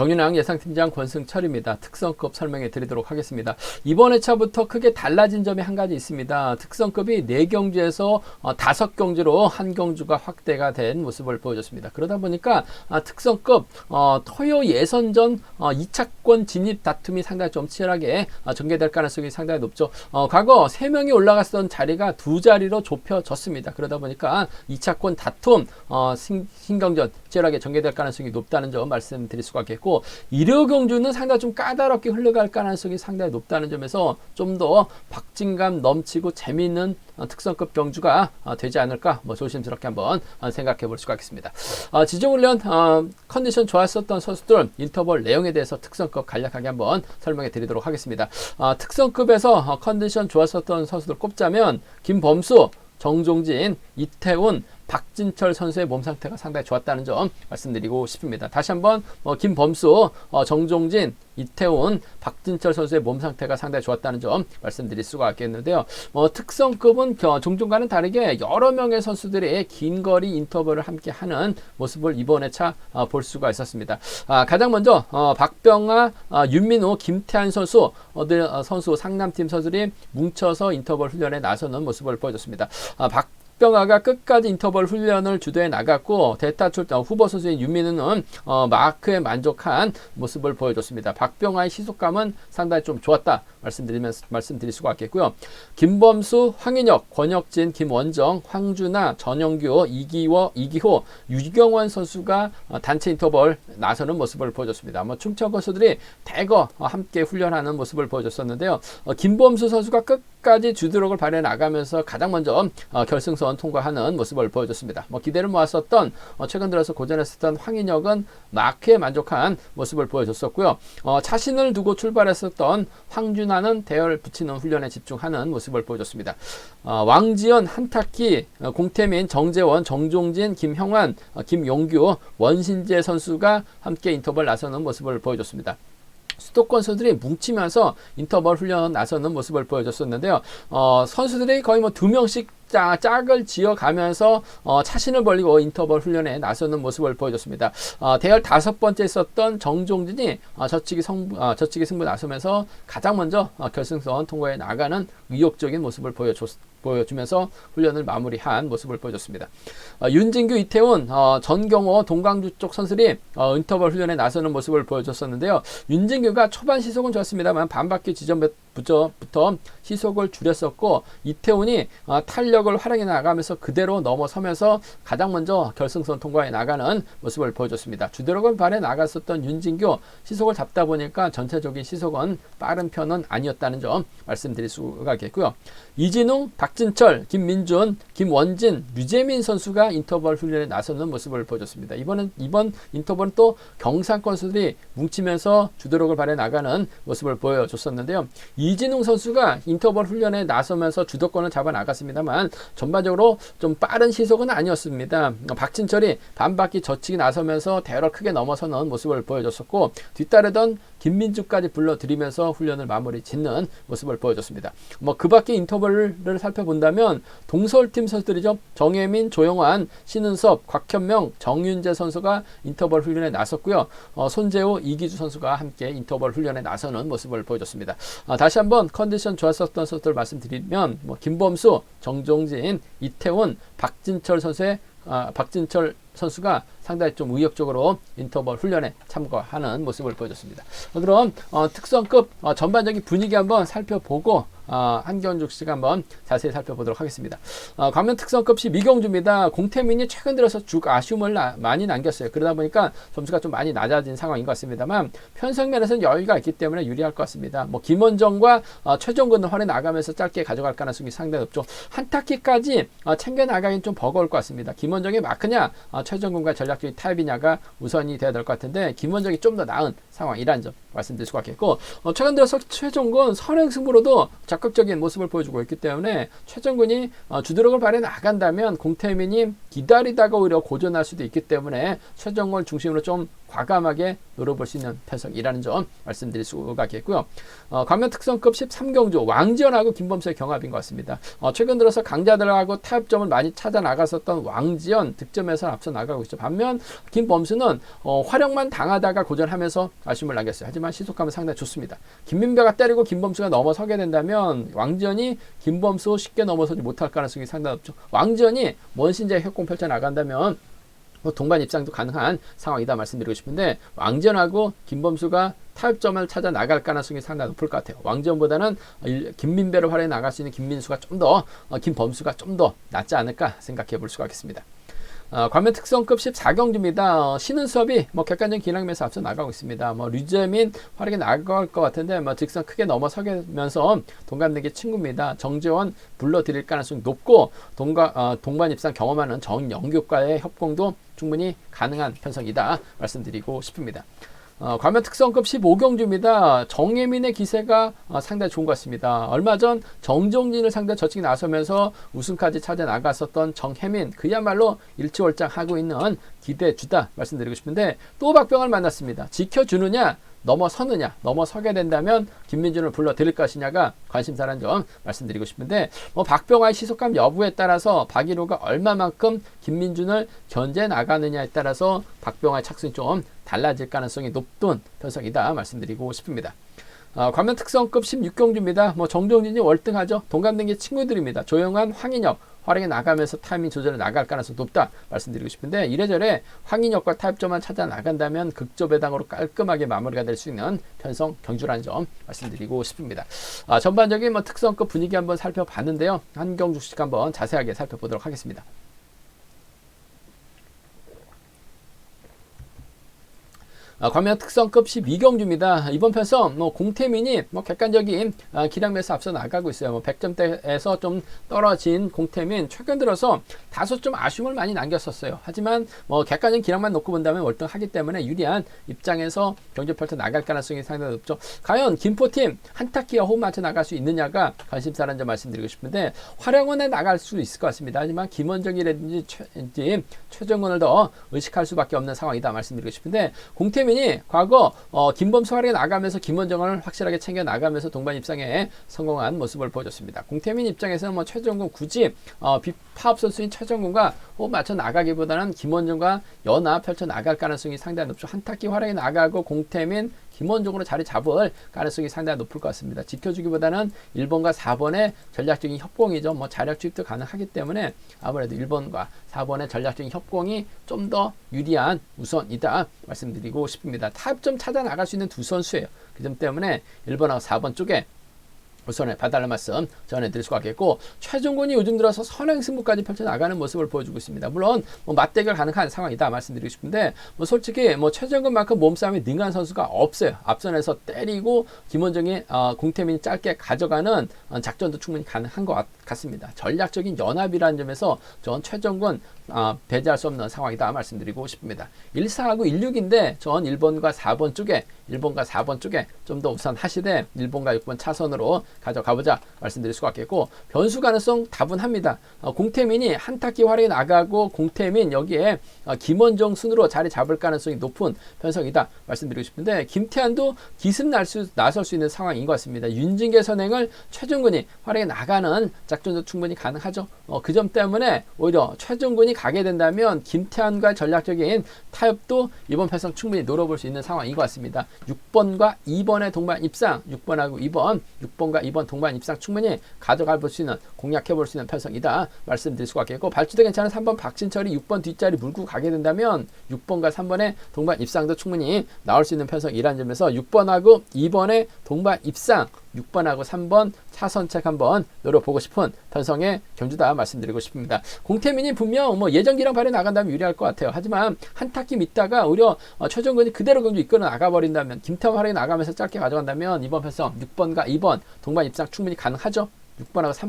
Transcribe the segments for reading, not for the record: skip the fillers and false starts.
경윤왕 예상팀장 권승철입니다. 특성급 설명해 드리도록 하겠습니다. 이번 회차부터 크게 달라진 점이 한 가지 있습니다. 특성급이 4경주에서 5경주로 한 경주가 확대가 된 모습을 보여줬습니다. 그러다 보니까 특성급 토요 예선전 2차권 진입 다툼이 상당히 좀 치열하게 전개될 가능성이 상당히 높죠. 과거 3명이 올라갔던 자리가 2자리로 좁혀졌습니다. 그러다 보니까 2차권 다툼 신경전 치열하게 전개될 가능성이 높다는 점 말씀드릴 수가 있겠고, 일요경주는 상당히 좀 까다롭게 흘러갈 가능성이 상당히 높다는 점에서 좀 더 박진감 넘치고 재미있는 특성급 경주가 되지 않을까 조심스럽게 한번 생각해 볼 수가 있겠습니다. 지정훈련 컨디션 좋았었던 선수들 인터벌 내용에 대해서 특성급 간략하게 한번 설명해 드리도록 하겠습니다. 특성급에서 컨디션 좋았었던 선수들 꼽자면 김범수, 정종진, 이태훈, 박진철 선수의 몸 상태가 상당히 좋았다는 점 말씀드리고 싶습니다. 다시 한번 김범수, 정종진, 이태훈, 박진철 선수의 몸 상태가 상당히 좋았다는 점 말씀드릴 수가 있겠는데요. 특성급은 종종과는 다르게 여러 명의 선수들이 긴 거리 인터벌을 함께 하는 모습을 이번 회차 볼 수가 있었습니다. 가장 먼저 박병아, 윤민우, 김태한 선수 상남팀 선수들이 뭉쳐서 인터벌 훈련에 나서는 모습을 보여줬습니다. 박병아가 끝까지 인터벌 훈련을 주도해 나갔고, 대타 출전 후보 선수인 윤민우는 마크에 만족한 모습을 보여줬습니다. 박병아의 시속감은 상당히 좀 좋았다 말씀드릴 수가 있겠고요. 김범수, 황인혁, 권혁진, 김원정, 황준하, 전영규, 이기호, 유경원 선수가 단체 인터벌 나서는 모습을 보여줬습니다. 춤천 선수들이 대거 함께 훈련하는 모습을 보여줬었는데요. 김범수 선수가 끝까지 주도력을 발휘해 나가면서 가장 먼저 결승선 통과하는 모습을 보여줬습니다. 기대를 모았었던 최근 들어서 고전했었던 황인혁은 마크에 만족한 모습을 보여줬었고요. 자신을 두고 출발했었던 황준하는 대열을 붙이는 훈련에 집중하는 모습을 보여줬습니다. 왕지연, 한탁희, 공태민, 정재원, 정종진, 김형환, 김용규, 원신재 선수가 함께 인터벌 나서는 모습을 보여줬습니다. 수도권 선수들이 뭉치면서 인터벌 훈련 나서는 모습을 보여줬었는데요. 선수들이 거의 2명씩 짝을 지어가면서 차신을 벌리고 인터벌 훈련에 나서는 모습을 보여줬습니다. 대열 5번째 있었던 정종진이 저치기 승부 나서면서 가장 먼저 결승선 통과해 나가는 의욕적인 모습을 보여주면서 훈련을 마무리한 모습을 보여줬습니다. 윤진규, 이태훈, 전경호, 동강주 쪽 선수들이 인터벌 훈련에 나서는 모습을 보여줬었는데요. 윤진규가 초반 시속은 좋았습니다만 반바퀴 지점부터 시속을 줄였었고, 이태훈이 탄력을 활용해 나가면서 그대로 넘어서면서 가장 먼저 결승선 통과해 나가는 모습을 보여줬습니다. 주도력을 발휘해 나갔었던 윤진규 시속을 잡다 보니까 전체적인 시속은 빠른 편은 아니었다는 점 말씀드릴 수가 있겠고요. 이진웅, 박진철, 김민준, 김원진, 류재민 선수가 인터벌 훈련에 나서는 모습을 보여줬습니다. 이번 인터벌은 또 경상권 선수들이 뭉치면서 주도력을 발휘해 나가는 모습을 보여줬었는데요. 이진웅 선수가 인터벌 훈련에 나서면서 주도권을 잡아 나갔습니다만 전반적으로 좀 빠른 시속은 아니었습니다. 박진철이 반바퀴 젖히기 나서면서 대열을 크게 넘어서는 모습을 보여줬었고, 뒤따르던 김민주까지 불러들이면서 훈련을 마무리 짓는 모습을 보여줬습니다. 그 밖에 인터벌을 살펴본다면 동서울팀 선수들이죠. 정혜민, 조영환, 신은섭, 곽현명, 정윤재 선수가 인터벌 훈련에 나섰고요. 손재호, 이기주 선수가 함께 인터벌 훈련에 나서는 모습을 보여줬습니다. 다시 한번 컨디션 좋았었던 선수들 말씀드리면 김범수, 정종진, 이태훈, 박진철 선수가 상당히 좀 의욕적으로 인터벌 훈련에 참가하는 모습을 보여줬습니다. 그럼 특성급 전반적인 분위기 한번 살펴보고 한경주식 한번 자세히 살펴보도록 하겠습니다. 광명 특성급 12경주입니다. 공태민이 최근 들어서 아쉬움을 많이 남겼어요. 그러다 보니까 점수가 좀 많이 낮아진 상황인 것 같습니다만, 편성면에서는 여유가 있기 때문에 유리할 것 같습니다. 김원정과 최종근을 활에 나가면서 짧게 가져갈 가능성이 상당히 높죠. 한타키까지 챙겨 나가긴 좀 버거울 것 같습니다. 김원정의 마크냐 최종근과 전략적인 타협이냐가 우선이 돼야 될 것 같은데, 김원정이 좀 더 나은 상황이라는 점 말씀드릴 수가 있겠고, 최근 들어서 최종근 선행승부로도 적극적인 모습을 보여주고 있기 때문에 최종근이 주도력을 발휘해 나간다면 공태민이 기다리다가 오히려 고전할 수도 있기 때문에 최종근 중심으로 좀 과감하게 노려볼 수 있는 편성이라는 점 말씀드릴 수가 있겠고요. 광면 특성급 13경주 왕지연하고 김범수의 경합인 것 같습니다. 최근 들어서 강자들하고 타협점을 많이 찾아 나갔었던 왕지연 득점에서 앞서 나가고 있죠. 반면 김범수는 활용만 당하다가 고전하면서 아쉬움을 남겼어요. 하지만 시속감은 상당히 좋습니다. 김민배가 때리고 김범수가 넘어서게 된다면 왕지연이 김범수 쉽게 넘어서지 못할 가능성이 상당히 높죠. 왕지연이 원신제 협공 펼쳐 나간다면 동반 입상도 가능한 상황이다 말씀드리고 싶은데 왕지연하고 김범수가 타협점을 찾아 나갈 가능성이 상당히 높을 것 같아요. 왕지연보다는 김민배를 활용해 나갈 수 있는 김민수가 좀 더 김범수가 좀 더 낫지 않을까 생각해 볼 수가 있겠습니다. 광면 특성급 14경주입니다. 쉬는 수업이 객관적인 기량면에서 앞서 나가고 있습니다. 류재민 활약이 나갈 것 같은데 직선 크게 넘어서면서 동갑내기 친구입니다. 정재원 불러드릴 가능성이 높고 동반 입상 경험하는 정영규과의 협공도 충분히 가능한 편성이다 말씀드리고 싶습니다. 광면 특성급 15경주입니다. 정혜민의 기세가 상당히 좋은 것 같습니다. 얼마 전 정종진을 상대 저측에 나서면서 우승까지 찾아 나갔었던 정혜민 그야말로 일치월장하고 있는 기대주다 말씀드리고 싶은데 또 박병을 만났습니다. 지켜주느냐 넘어서느냐 넘어서게 된다면 김민준을 불러드릴 것이냐가 관심사라는 점 말씀드리고 싶은데 박병화의 시속감 여부에 따라서 박일호가 얼마만큼 김민준을 견제 나가느냐에 따라서 박병화의 착순이 좀 달라질 가능성이 높은 편성이다 말씀드리고 싶습니다. 광면 특성급 16경주입니다. 정종진이 월등하죠. 동갑내기 친구들입니다. 조영환, 황인혁 활약에 나가면서 타이밍 조절에 나갈 가능성이 높다 말씀드리고 싶은데 이래저래 황인혁과 타협점만 찾아 나간다면 극조배당으로 깔끔하게 마무리가 될 수 있는 편성 경주라는 점 말씀드리고 싶습니다. 전반적인 특성급 분위기 한번 살펴봤는데요. 한 경주씩 한번 자세하게 살펴보도록 하겠습니다. 광면 특성급 12경주입니다. 이번 편성 공태민이 객관적인 기량에서 앞서 나가고 있어요. 100점대에서 좀 떨어진 공태민 최근 들어서 다소 좀 아쉬움을 많이 남겼었어요. 하지만 객관적인 기량만 놓고 본다면 월등하기 때문에 유리한 입장에서 경주 펼쳐 나갈 가능성이 상당히 높죠. 과연 김포팀 한타키와 호흡 맞춰 나갈 수 있느냐가 관심사라는 점 말씀드리고 싶은데 활용원에 나갈 수 있을 것 같습니다. 하지만 김원정이라든지 최정근을 더 의식할 수밖에 없는 상황이다 말씀드리고 싶은데 공태민 과거 김범수 활약에 나가면서 김원정을 확실하게 챙겨 나가면서 동반 입상에 성공한 모습을 보여줬습니다. 공태민 입장에서는 최정근 굳이 파업 선수인 최정근과 호흡 맞춰 나가기보다는 김원정과 연합 펼쳐 나갈 가능성이 상당히 높죠. 한타키 활약에 나가고 공태민 김원정으로 자리 잡을 가능성이 상당히 높을 것 같습니다. 지켜주기보다는 1번과 4번의 전략적인 협공이죠. 자력 투입도 가능하기 때문에 아무래도 1번과 4번의 전략적인 협공이 좀 더 유리한 우선이다 말씀드리고 싶습니다. 타협점 찾아 나갈 수 있는 두 선수예요. 그 점 때문에 1번하고 4번 쪽에 우선에 봐달라는 말씀 전해드릴 수가 있겠고 최종근이 요즘 들어서 선행 승부까지 펼쳐나가는 모습을 보여주고 있습니다. 물론 맞대결 가능한 상황이다 말씀드리고 싶은데 솔직히 최종근만큼 몸싸움에 능한 선수가 없어요. 앞선에서 때리고 김원정이 공태민이 짧게 가져가는 작전도 충분히 가능한 것 같습니다. 전략적인 연합이라는 점에서 전 최종근 배제할 수 없는 상황이다 말씀드리고 싶습니다. 1사하고 16인데 전 1번과 4번 쪽에 좀 더 우선 하시되 1번과 6번 차선으로 가져가보자 말씀드릴 수가 있겠고 변수 가능성 다분합니다. 공태민이 한타키 활약에 나가고 공태민 여기에 김원정 순으로 자리 잡을 가능성이 높은 편성이다 말씀드리고 싶은데 김태환도 기습 나설 수 있는 상황인 것 같습니다. 윤진계 선행을 최종근이 활약에 나가는 작전도 충분히 가능하죠. 그 점 때문에 오히려 최종근이 가게 된다면 김태환과 전략적인 타협도 이번 편성 충분히 노려볼 수 있는 상황인 것 같습니다. 6번과 2번의 동반 입상 6번과 2번 동반 입상 충분히 가져가 볼 수 있는 공략해 볼 수 있는 편성이다 말씀드릴 수가 있겠고 발주도 괜찮은 3번 박진철이 6번 뒷자리 물고 가게 된다면 6번과 3번의 동반 입상도 충분히 나올 수 있는 편성이라는 점에서 6번하고 2번의 동반 입상 6번하고 3번 차선책 한번 노려보고 싶은 편성의 경주다 말씀드리고 싶습니다. 공태민이 분명 예전 기량 발휘 나간다면 유리할 것 같아요. 하지만 한타키 믿다가 오히려 최종근이 그대로 경주 이끌어 나가버린다면 김태환 활약이 나가면서 짧게 가져간다면 이번 편성 6번과 2번 동반 입상 충분히 가능하죠. 6번하고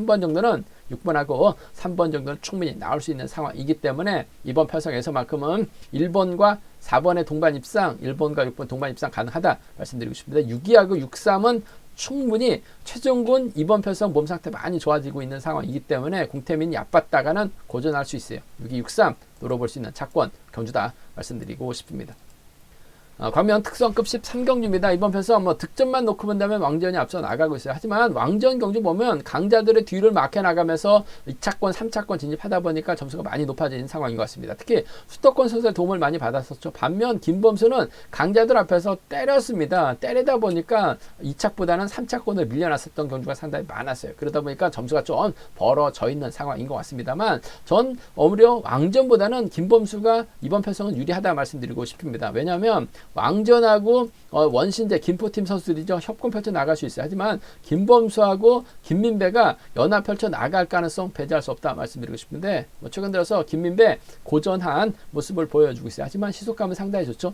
3번 정도는 충분히 나올 수 있는 상황이기 때문에 이번 편성에서만큼은 1번과 4번의 동반 입상 1번과 6번 동반 입상 가능하다 말씀드리고 싶습니다. 6위하고 6-3은 충분히 최종근 이번 편성 몸 상태 많이 좋아지고 있는 상황이기 때문에 공태민이 얕봤다가는 고전할 수 있어요. 6-2, 6-3 노려볼 수 있는 차권 경주다 말씀드리고 싶습니다. 광명 특성급 13경주입니다. 이번 편성 뭐 득점만 놓고 본다면 왕지연이 앞서 나가고 있어요. 하지만 왕지연 경주 보면 강자들의 뒤를 막혀 나가면서 2차권, 3차권 진입하다 보니까 점수가 많이 높아지는 상황인 것 같습니다. 특히 수도권 선수의 도움을 많이 받았었죠. 반면 김범수는 강자들 앞에서 때렸습니다. 때리다 보니까 2차보다는 3차권을 밀려났었던 경주가 상당히 많았어요. 그러다 보니까 점수가 좀 벌어져 있는 상황인 것 같습니다만 전 오히려 왕전보다는 김범수가 이번 편성은 유리하다 말씀드리고 싶습니다. 왜냐하면 왕전하고 원신제 김포팀 선수들이죠. 협공 펼쳐 나갈 수 있어요. 하지만 김범수하고 김민배가 연합 펼쳐 나갈 가능성 배제할 수 없다 말씀드리고 싶은데 최근 들어서 김민배 고전한 모습을 보여주고 있어요. 하지만 시속감은 상당히 좋죠.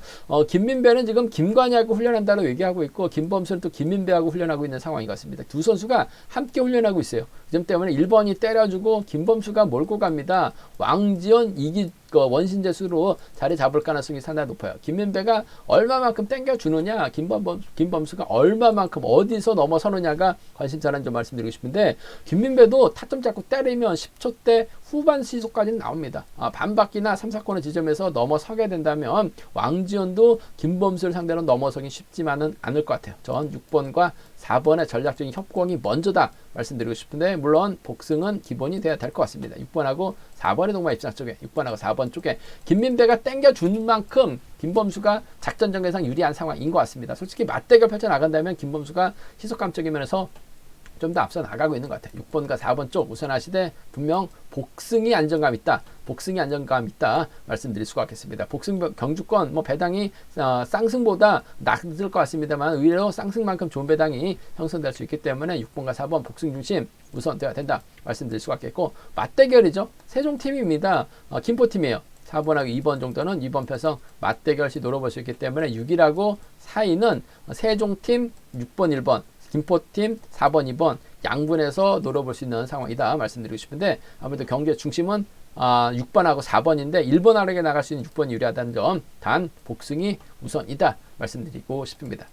김민배는 지금 김관희하고 훈련한다고 얘기하고 있고 김범수는 또 김민배하고 훈련하고 있는 상황인 것 같습니다. 두 선수가 함께 훈련하고 있어요. 그 점 때문에 1번이 때려주고 김범수가 몰고 갑니다. 왕지연 원신재수로 자리 잡을 가능성이 상당히 높아요. 김민배가 얼마만큼 땡겨주느냐, 김범수가 얼마만큼 어디서 넘어서느냐가 관심사라는 점 말씀드리고 싶은데 김민배도 타점 잡고 때리면 10초대 후반 시속까지는 나옵니다. 반바퀴나 3, 4코너 지점에서 넘어서게 된다면 왕지연도 김범수를 상대로 넘어서기 쉽지만은 않을 것 같아요. 전 6번과 4번의 전략적인 협공이 먼저다 말씀드리고 싶은데 물론 복승은 기본이 돼야 될 것 같습니다. 6번하고 4번의 동반 입장 쪽에 6번하고 4번 쪽에 김민배가 땡겨준 만큼 김범수가 작전 전개상 유리한 상황인 것 같습니다. 솔직히 맞대결 펼쳐 나간다면 김범수가 시속감적인 면에서 좀 더 앞서 나가고 있는 것 같아요. 6번과 4번 쪽 우선하시되 분명 복승이 안정감 있다. 복승이 안정감 있다 말씀드릴 수가 있겠습니다. 복승 경주권 배당이 쌍승보다 낮을 것 같습니다만 의외로 쌍승만큼 좋은 배당이 형성될 수 있기 때문에 6번과 4번 복승 중심 우선돼야 된다 말씀드릴 수가 있겠고 맞대결이죠. 세종팀입니다. 김포팀이에요. 4번하고 2번 정도는 이번 편성 맞대결 시 노려볼 수 있기 때문에 6이라고 4위는 세종팀 6번 1번 김포팀 4번 2번 양분해서 노려볼 수 있는 상황이다 말씀드리고 싶은데 아무래도 경기의 중심은 6번하고 4번인데 1번 아래에 나갈 수 있는 6번이 유리하다는 점 단 복승이 우선이다 말씀드리고 싶습니다.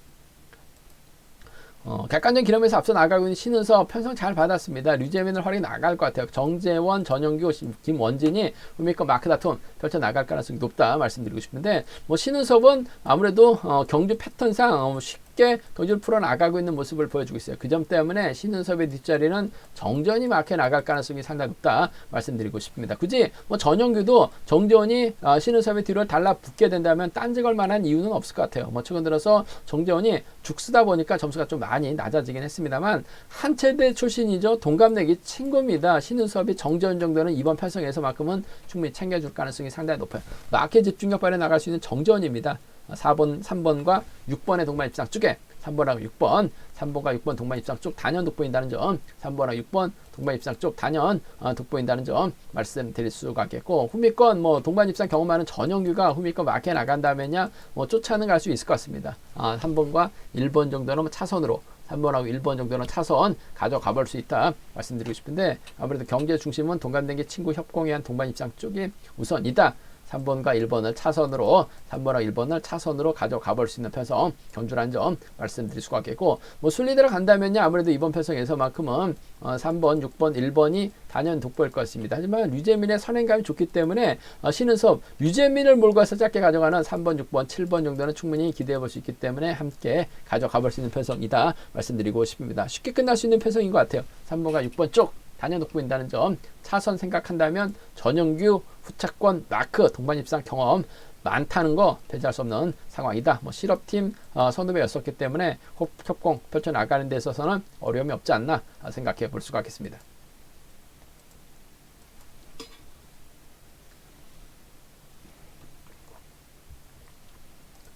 객관적인 기록에서 앞서 나가고 있는 신은섭 편성 잘 받았습니다. 류재민을 활용해 나갈 것 같아요. 정재원, 전영규, 김원진이 후미권 마크 다툼 펼쳐 나갈 가능성이 높다 말씀드리고 싶은데 신은섭은 아무래도 경주 패턴상 쉽게 경주를 풀어나가고 있는 모습을 보여주고 있어요. 그 점 때문에 신은섭의 뒷자리는 정전이 막혀 나갈 가능성이 상당히 높다 말씀드리고 싶습니다. 굳이 전영규도 정재원이 신은섭의 뒤로 달라붙게 된다면 딴지 걸 만한 이유는 없을 것 같아요. 최근 들어서 정재원이 죽쓰다 보니까 점수가 좀 많이 낮아지긴 했습니다만 한체대 출신이죠. 동갑내기 친구입니다. 신은섭이 정재원 정도는 이번 편성에서만큼은 충분히 챙겨줄 가능성이 상당히 높아요. 마켓 집중력 발휘 나갈 수 있는 정재원입니다. 4번, 3번과 6번의 동반 입장 쪽에 3번하고 6번, 3번과 6번 동반 입장 쪽 단연 돋보인다는 점, 3번하고 6번 동반 입장 쪽 단연 돋보인다는 점 말씀드릴 수가 있겠고 후미권 동반 입장 경험하는 전영규가 후미권 마켓 나간다면야 쫓아는 갈 수 있을 것 같습니다. 3번과 1번 정도는 차선으로 3번하고 1번 정도는 차선 가져가 볼 수 있다 말씀드리고 싶은데 아무래도 경제 중심은 동갑내기 친구 협공에 한 동반 입장 쪽이 우선이다. 3번과 1번을 차선으로 3번하고 1번을 차선으로 가져가 볼 수 있는 편성 경주라는 점 말씀드릴 수가 있겠고 순리대로 간다면요 아무래도 이번 편성에서만큼은 3번, 6번, 1번이 단연 돋보일 것입니다. 하지만 류재민의 선행감이 좋기 때문에 신은섭, 류재민을 몰고 와서 짧게 가져가는 3번, 6번, 7번 정도는 충분히 기대해 볼 수 있기 때문에 함께 가져가 볼 수 있는 편성이다 말씀드리고 싶습니다. 쉽게 끝날 수 있는 편성인 것 같아요. 3번과 6번 쪽 단연 돋보인다는 점 차선 생각한다면 전영규 후차권 마크 동반 입상 경험 많다는 거 배제할 수 없는 상황이다. 실업팀 선후배였었기 때문에 협공 펼쳐 나가는 데 있어서는 어려움이 없지 않나 생각해 볼 수가 있겠습니다.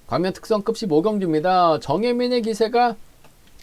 광명 특성급 15경주입니다. 정혜민의 기세가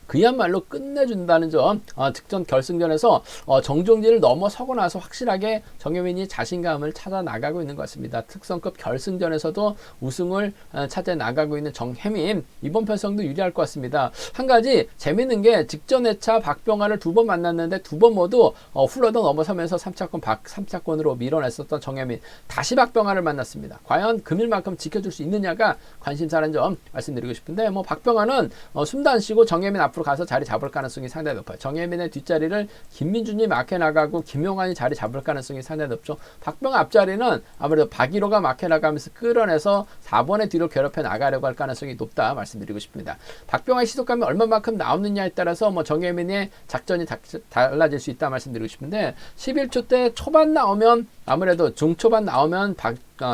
그야말로 끝내준다는 점 직전 결승전에서 정종진을 넘어서고 나서 확실하게 정혜민이 자신감을 찾아 나가고 있는 것 같습니다. 특성급 결승전에서도 우승을 찾아 나가고 있는 정혜민 이번 편성도 유리할 것 같습니다. 한 가지 재밌는 게 직전 회차 박병환을 2번 만났는데 2번 모두 훌러덩 넘어서면서 3차권으로 밀어냈었던 정혜민 다시 박병환을 만났습니다. 과연 금일만큼 지켜줄 수 있느냐가 관심사라는 점 말씀드리고 싶은데 박병환은 숨도 안 쉬고 정혜민 앞으로 앞으로 가서 자리 잡을 가능성이 상당히 높아요. 정혜민의 뒷자리를 김민준이 막혀 나가고 김용환이 자리 잡을 가능성이 상당히 높죠. 박병호 앞자리는 아무래도 박일호가 막혀 나가면서 끌어내서 4번의 뒤로 괴롭혀 나가려고 할 가능성이 높다 말씀드리고 싶습니다. 박병호의 시속감이 얼마만큼 나오느냐에 따라서 뭐 정혜민의 작전이 달라질 수 있다 말씀드리고 싶은데 11초 대 초반 나오면 아무래도 중초반 나오면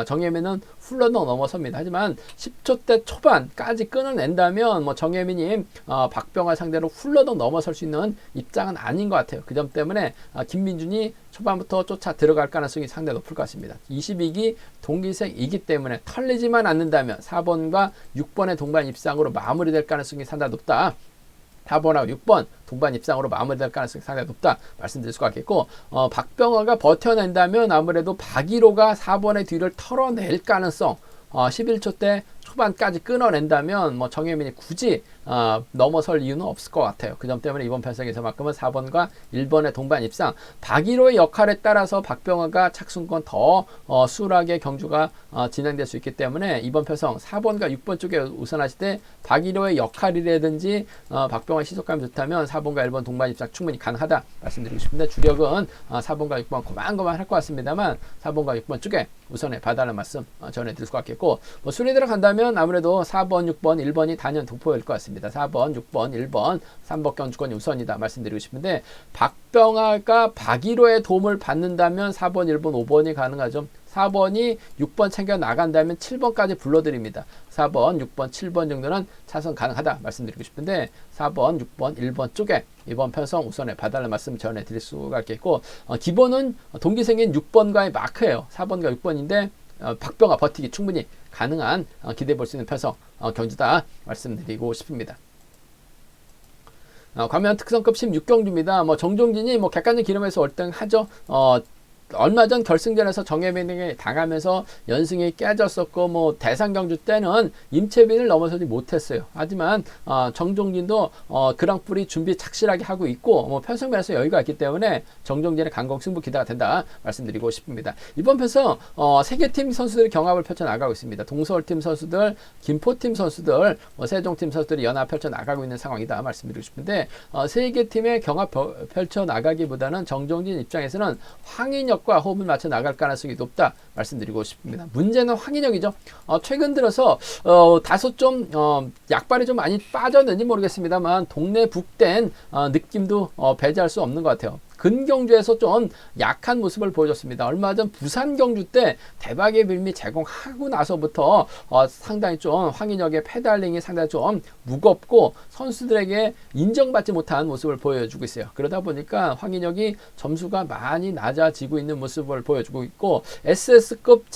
정혜민은 훌러덩 넘어섭니다. 하지만 10초대 초반까지 끊어낸다면 뭐 정혜민이 박병호 상대로 훌러덩 넘어설 수 있는 입장은 아닌 것 같아요. 그 점 때문에 김민준이 초반부터 쫓아 들어갈 가능성이 상당히 높을 것 같습니다. 22기 동기색이기 때문에 털리지만 않는다면 4번과 6번의 동반 입상으로 마무리될 가능성이 상당히 높다. 4번하고 6번 동반 입상으로 마무리될 가능성이 상당히 높다 말씀드릴 수가 있겠고 박병호가 버텨낸다면 아무래도 박일호가 4번의 뒤를 털어낼 가능성 11초 대 초반까지 끊어낸다면 뭐 정혜민이 굳이 넘어설 이유는 없을 것 같아요. 그 점 때문에 이번 편성에서만큼은 4번과 1번의 동반 입상 박일호의 역할에 따라서 박병호가 착순권 더 수월하게 경주가 진행될 수 있기 때문에 이번 편성 4번과 6번 쪽에 우선하실 때 박일호의 역할이라든지 박병호의 시속감이 좋다면 4번과 1번 동반 입상 충분히 가능하다 말씀드리고 싶은데 주력은 4번과 6번 고만고만 할 것 같습니다만 4번과 6번 쪽에 우선에 봐달라는 말씀 전해드릴 수가 있겠고 뭐 순위 들어간다면 아무래도 4번, 6번, 1번이 단연 돋보일 것 같습니다. 4번, 6번, 1번, 3번 경주권이 우선이다 말씀드리고 싶은데 박병호가 박일호의 도움을 받는다면 4번, 1번, 5번이 가능하죠. 4번이 6번 챙겨 나간다면 7번까지 불러드립니다. 4번, 6번, 7번 정도는 차선 가능하다 말씀드리고 싶은데 4번, 6번, 1번 쪽에 이번 편성 우선에 봐달라는 말씀 전해드릴 수가 있겠고 기본은 동기생인 6번과의 마크예요. 4번과 6번인데 박병호 버티기 충분히 가능한 기대해 볼 수 있는 편성 경주다 말씀드리고 싶습니다. 과면 특성급 16경주입니다. 뭐 정종진이 뭐 객관적 기름에서 월등하죠. 얼마 전 결승전에서 정혜민에게 당하면서 연승이 깨졌었고 뭐 대상 경주 때는 임채빈을 넘어서지 못했어요. 하지만 정종진도 그랑프리 준비 착실하게 하고 있고 뭐 편성면에서 여유가 있기 때문에 정종진의 강공 승부 기대가 된다 말씀드리고 싶습니다. 이번 편성 세 개 팀 선수들이 경합을 펼쳐 나가고 있습니다. 동서울팀 선수들, 김포팀 선수들, 세종팀 선수들이 연합 펼쳐 나가고 있는 상황이다 말씀드리고 싶은데 세 개 팀의 경합 펼쳐 나가기보다는 정종진 입장에서는 황인혁과 호흡을 맞춰 나갈 가능성이 높다 말씀드리고 싶습니다. 문제는 황인혁이죠. 최근 들어서 다소 좀 약발이 좀 많이 빠졌는지 모르겠습니다만 동네 북된 느낌도 배제할 수 없는 것 같아요. 근경주에서 좀 약한 모습을 보여줬습니다. 얼마 전 부산 경주 때 대박의 빌미 제공하고 나서부터 상당히 좀 황인혁의 페달링이 상당히 좀 무겁고 선수들에게 인정받지 못한 모습을 보여주고 있어요. 그러다 보니까 황인혁이 점수가 많이 낮아지고 있는 모습을 보여주고 있고 SS급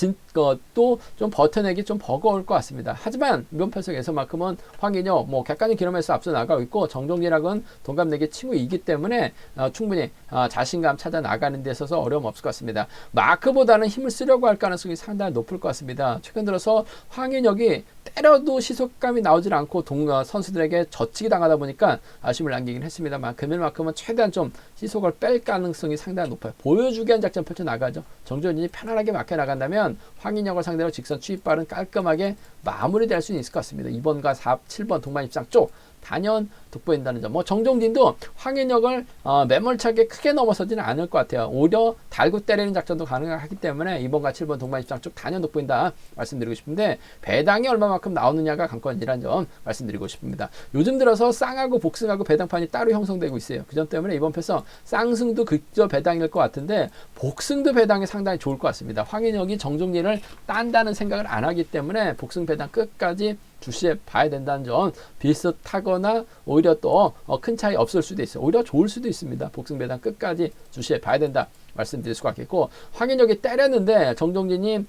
또 좀 버텨내기 좀 버거울 것 같습니다. 하지만 이번 편성에서만큼은 황인혁 뭐 객관적 기록에서 앞서 나가고 있고 정종진하고는 동갑내기 친구이기 때문에 충분히 자신감 찾아 나가는 데 있어서 어려움 없을 것 같습니다. 마크보다는 힘을 쓰려고 할 가능성이 상당히 높을 것 같습니다. 최근 들어서 황인혁이 때려도 시속감이 나오질 않고 선수들에게 젖히기 당하다 보니까 아쉬움을 남기긴 했습니다만 금일만큼은 최대한 좀 시속을 뺄 가능성이 상당히 높아요. 보여주기 한 작전 펼쳐 나가죠. 정종진이 편안하게 막혀 나간다면 황인혁을 상대로 직선 추입발은 깔끔하게 마무리될 수 있을 것 같습니다. 2번과 4, 7번 동반 입상 쪽 단연 돋보인다는 점. 뭐 정종진도 황인혁을 매몰차게 크게 넘어서지는 않을 것 같아요. 오히려 달고 때리는 작전도 가능하기 때문에 2번과 7번 동반 입상 쪽 단연 돋보인다 말씀드리고 싶은데 배당이 얼마만큼 나오느냐가 관건이라는 점 말씀드리고 싶습니다. 요즘 들어서 쌍하고 복승하고 배당판이 따로 형성되고 있어요. 그 점 때문에 이번 편성 쌍승도 그저 배당일 것 같은데 복승도 배당이 상당히 좋을 것 같습니다. 황인혁이 정종진을 딴다는 생각을 안 하기 때문에 복승 배당 끝까지 주시해 봐야 된다는 점. 비슷하거나 오히려 또 큰 차이 없을 수도 있어요. 오히려 좋을 수도 있습니다. 복승 배당 끝까지 주시해 봐야 된다 말씀드릴 수가 있겠고 황인혁이 때렸는데 정종진이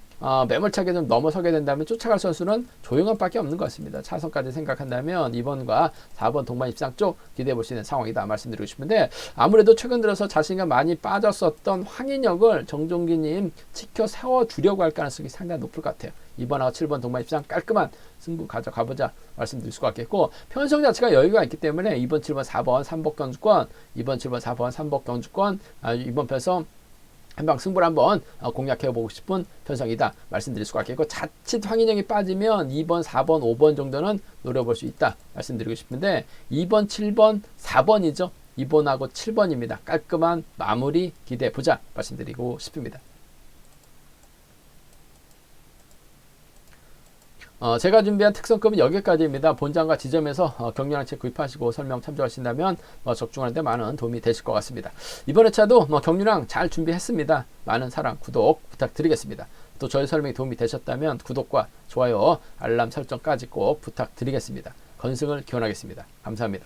매몰차게 좀 넘어서게 된다면 쫓아갈 선수는 조용한밖에 없는 것 같습니다. 차선까지 생각한다면 2번과 4번 동반 입상 쪽 기대해 볼 수 있는 상황이다 말씀드리고 싶은데 아무래도 최근 들어서 자신감 많이 빠졌었던 황인혁을 정종진님 지켜 세워주려고 할 가능성이 상당히 높을 것 같아요. 2번하고 7번 동반 입상 깔끔한 승부 가져가보자 말씀드릴 수가 있겠고 편성 자체가 여유가 있기 때문에 2번, 7번, 4번 3번 경주권 2번, 7번, 4번 3번 경주권 이번 편성 한방 승부를 한번 공략해보고 싶은 편성이다 말씀드릴 수가 있겠고, 자칫 황인영이 빠지면 2번, 4번, 5번 정도는 노려볼 수 있다 말씀드리고 싶은데 2번, 7번, 4번이죠. 2번하고 7번입니다. 깔끔한 마무리 기대해보자 말씀드리고 싶습니다. 제가 준비한 특성급은 여기까지입니다. 본장과 지점에서 격렬한 책 구입하시고 설명 참조하신다면 적중하는 데 많은 도움이 되실 것 같습니다. 이번 회차도 격렬한 잘 준비했습니다. 많은 사랑, 구독 부탁드리겠습니다. 또 저희 설명이 도움이 되셨다면 구독과 좋아요, 알람 설정까지 꼭 부탁드리겠습니다. 건승을 기원하겠습니다. 감사합니다.